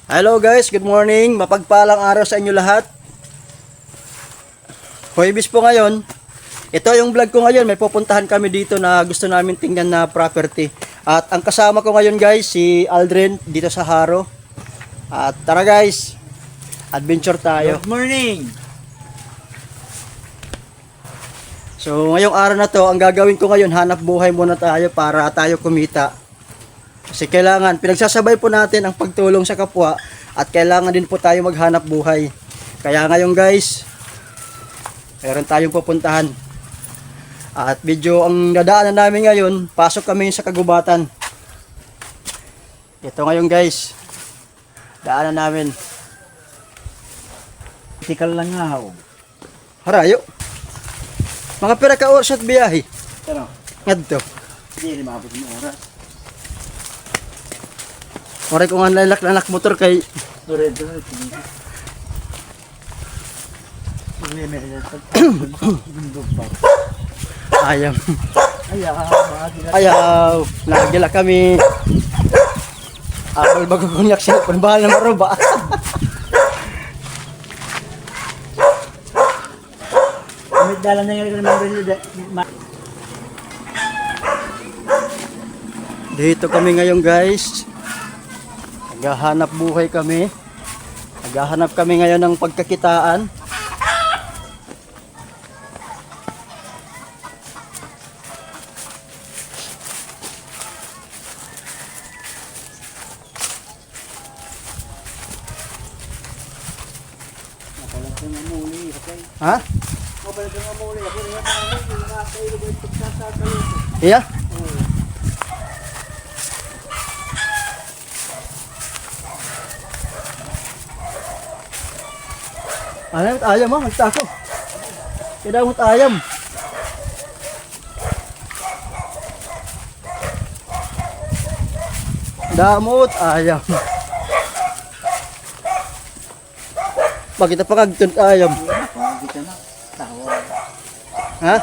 Hello guys, good morning. Mapagpalang araw sa inyo lahat. Huwebes po ngayon. Ito yung vlog ko ngayon. May pupuntahan kami dito na gusto namin tingnan na property. At ang kasama ko ngayon guys, si Aldrin dito sa Haro. At tara guys, adventure tayo. Good morning! So ngayong araw na to, ang gagawin ko ngayon, hanap buhay muna tayo para tayo kumita. Kasi kailangan, pinagsasabay po natin ang pagtulong sa kapwa at kailangan din po tayo maghanap buhay. Kaya ngayon guys, meron tayong pupuntahan. At video ang dadaanan namin ngayon, pasok kami sa kagubatan. Ito ngayon guys, daanan namin. Tikal lang nga ho. Harayo. Mga pera ka oras at biyahe. Pero, Ngadto. hindi rin makapag mo oras. Oray ko nga lalak motor kay Dure. ayam. Ayaw, Ayaw, nagila kami. Apol bago kunyak siya, panbahal na maruba. may dalan na nga naman Dito kami ngayon guys. Naghahanap buhay kami. Naghahanap kami ngayon ng pagkakitaan. Ha? Iya? Ayam, ayam mo, magtako. Kailangan ayam. Damot, ayam. Bakit pa kagtun ayam? Kita na. Tawa. Ha?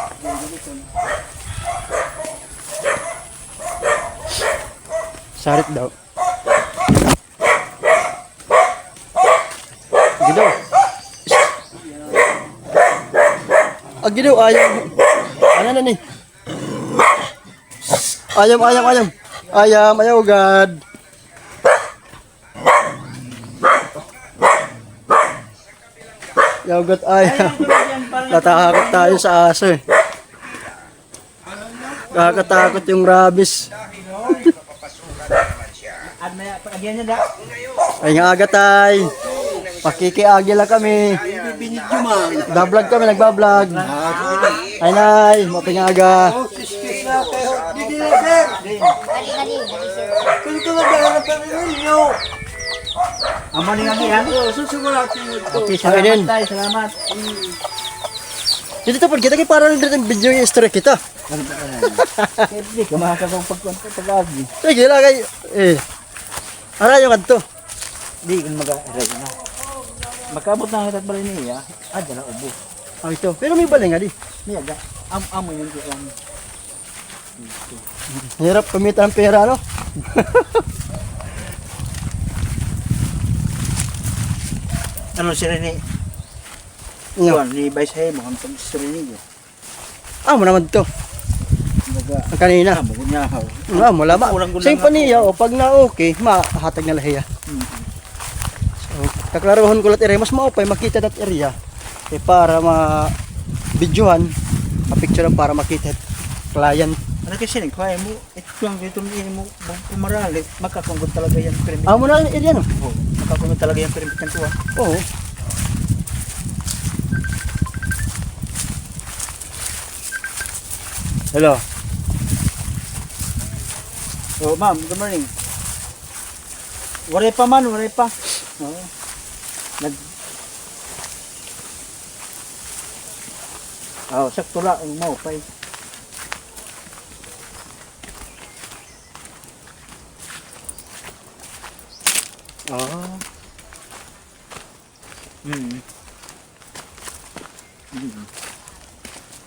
Sarit daw. Gidaw. Gidaw, ayam. Ano na ni? Ayam, ayam, ayam. Ayam, ayaw God. Yagat ayam. Natakot tayo sa aso eh. Kakatakot yung rabies. At may pagyan niya da. Ay nga aga tay. Pakikiagi lang kami. Binidyo man. Nagbablog kami, nagbablog. Ay nay, mapingaga. Didi na sir. Kung talaga pa ninyo. Amo ni nga yan. Susulat ito. Okay, Ayun. salamat tayo, salamat. Dito pag kita kay parang dito yung video yung story kita. Hindi ka makakabang pagkwento pag-agi. Ay gila kay ara yung adto. Di kan mag-aray na. Makabot na hitat bali niya. Dala ubo. Ang ito. Pero may baling nga di. Niya ga. Amo yung kuan. Hirap kumita ng pera no. Ano si Rene? No. Kuan ni Vice Hay mo hantong si Rene. Mo naman to. Naga Ang kanina. mo niya haw. Mo lama. Same pa niya o pag na okay, mahatag na lahiya. So, kaklarohon ko lat area mas maupay makita dat area. Para ma-videohan, ma-picturean para makita client. Ano kasi ni kaya mo ito lang dito ni mo pumarali makakunggot talaga yan permit. Mo na area no. Makakunggot talaga yan permit kan tuwa. Oo. Hello. Oh, ma'am, good morning. Wala pa man, wala pa. Oo. Sakto lang ang mau pay. Oh.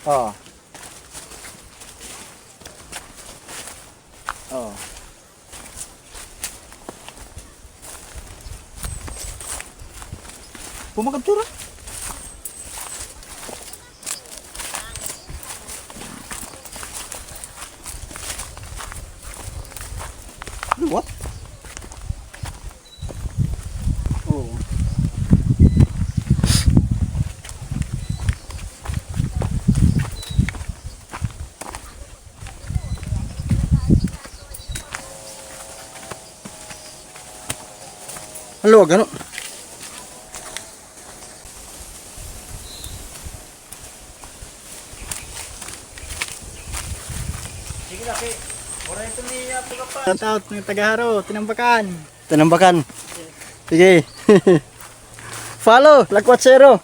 Oh. Oh. Pumakaptura. What? Oo. Ang luwag, ano? Sige laki. Oray ito niya pa. Shout out ng Tagaharo, Tinambakan. Tinambakan. Sige. Follow, Lakwatsero.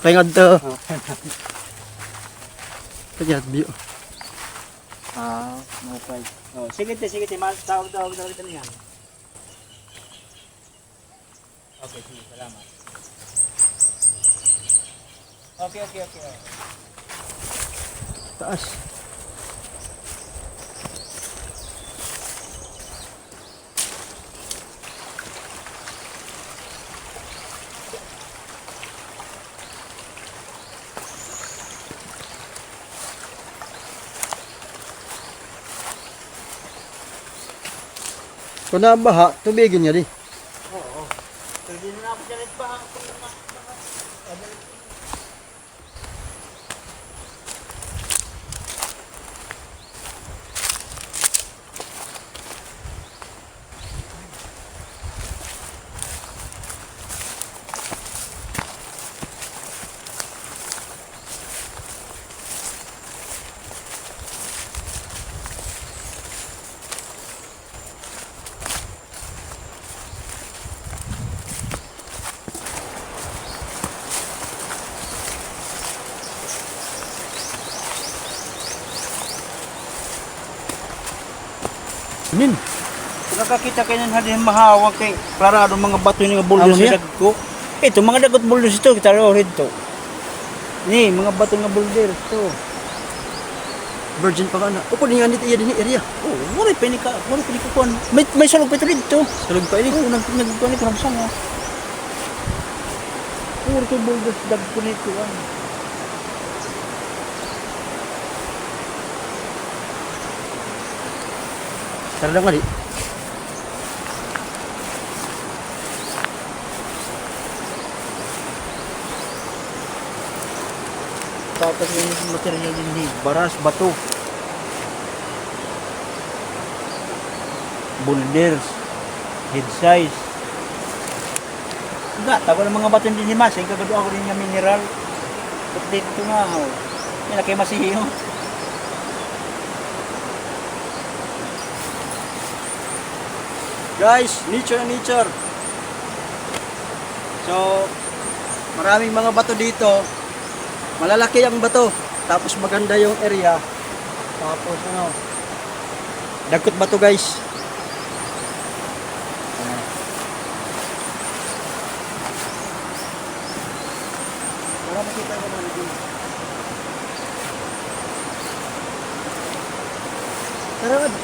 Pengod to. Pagkat view. No price. Oh, sige te, tawag kita niyan. Okay, sige, salamat. Okay. Taas. Kung nabaha, tubigin niya di. Oo. Hindi na ako dyan ba? Nin. Nakakita kayo ng hadin mahawak kay klarado mga bato ni nga buldos Amo sa niya? dagko. Ito mga dagot buldos ito kita rin to. Ni mga bato nga bulder to. Virgin pa ka na. Upo niya nito iya din area. Oh, wala pinika kon. May sulog pa ito dito. Sulog pa ini. Oh, nagkuan ko sa nga. Puro ko buldos dagko nito ano. Tara lang kali. Tapos yung material din ni baras bato. Boulders, head size. Nga, tago ng mga bato din ni Mas, ay kagado ako rin nga mineral. But dito nga, oh. Yan na kayo masihiyo. Guys, nature. So, maraming mga bato dito. Malalaki ang bato. Tapos maganda yung area. Tapos ano, dagkot bato guys. Para makita ko naman dito. Tara, good.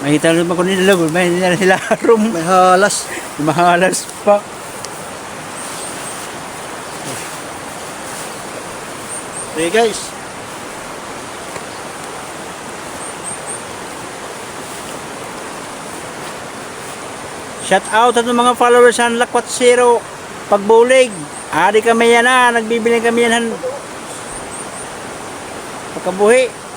Makita rin pa ko nila, may nila sila room. May halas. Mahalas pa. Okay guys. Shout out at mga followers ng Lakwatsero Pagbulig. Ari kami yan na, nagbibili kami yan pagkabuhi.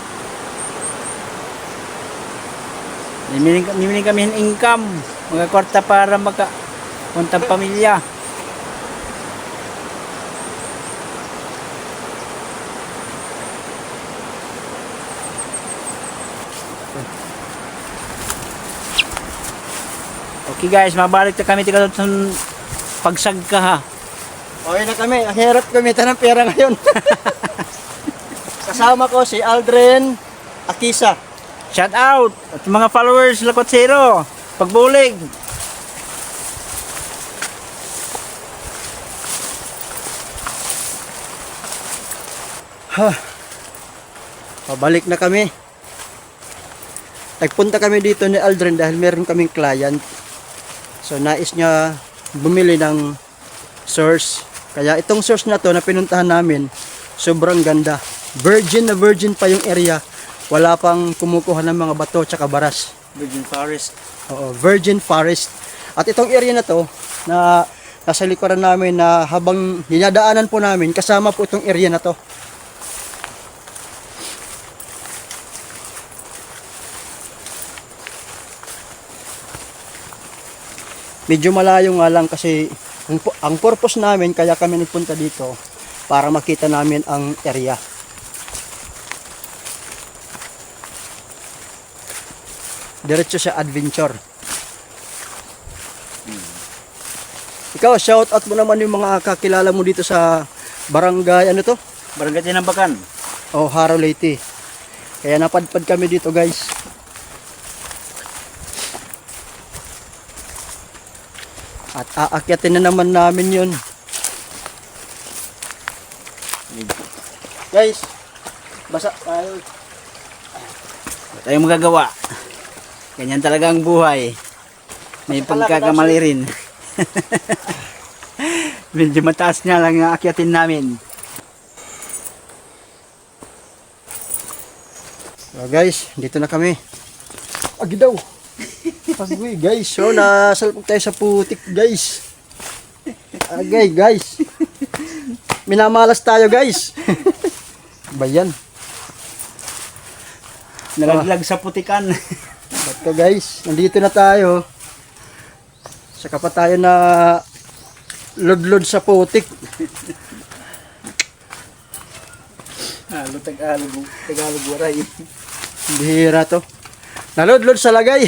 Mimili kami ng income, mga kwarta para makapuntang pamilya. Okay guys, mabalik na kami tika sa pagsagka ha. Okay na kami. Ang hirap kumita ng pera ngayon. Kasama ko si Aldrin Akisa. Shout out at mga followers Lakwatsero Pagbulig. Pabalik na kami. Nagpunta kami dito ni Aldrin dahil meron kaming client. So nais niya bumili ng source. Kaya itong source na to na pinuntahan namin, sobrang ganda. Virgin na virgin pa yung area. Wala pang kumukuha ng mga bato tsaka baras. Virgin Forest. Oo, virgin forest. At itong area na to na nasa likuran namin na habang dinadaanan po namin, kasama po itong area na to. Medyo malayo nga lang kasi ang purpose namin kaya kami nagpunta dito para makita namin ang area. Diretso sa adventure. Ikaw, shout out mo naman yung mga kakilala mo dito sa barangay, ano to? Barangay Tinambakan. O Haro Leyte. Kaya napadpad kami dito, guys. At aakyatin na naman namin yun. Guys, basa tayo. Wala tayong magagawa. Ganyan talaga ang buhay. May pagkakamali rin. Medyo mataas nga lang ang akyatin namin. So guys, dito na kami. Agi daw. Pagwi guys, so nasalpog tayo sa putik guys. Agay guys. Minamalas tayo guys. Bayan. Nalaglag sa putikan. Bato guys, nandito na tayo. Saka pa tayo na lodlod sa putik. Halo Tagalog waray. Bihira to. Nalodlod sa lagay.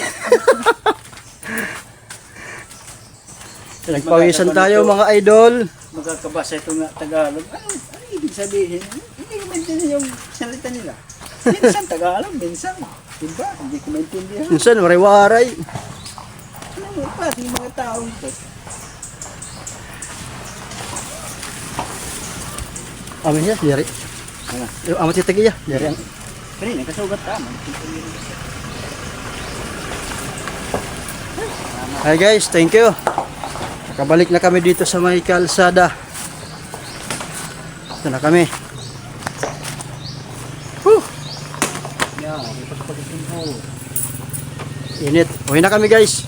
Nagpawisan tayo mga idol. Magkakabasa ito nga Tagalog. Ano ibig sabihin? Hindi ko maintindihan yung salita nila. Minsan Tagalog, minsan. Diba? Hindi ko maintindihan. Minsan waray-waray. Ano ba? Yung mga tao ito. Amin siya, diri. Ano? Yung amat si Tagiya, diri ang Pero nagkasugat ka. Hi guys, thank you. Nakabalik na kami dito sa may kalsada. Ito na kami. Whew! Yeah, ipagpagin po. Init. Uwi na kami guys.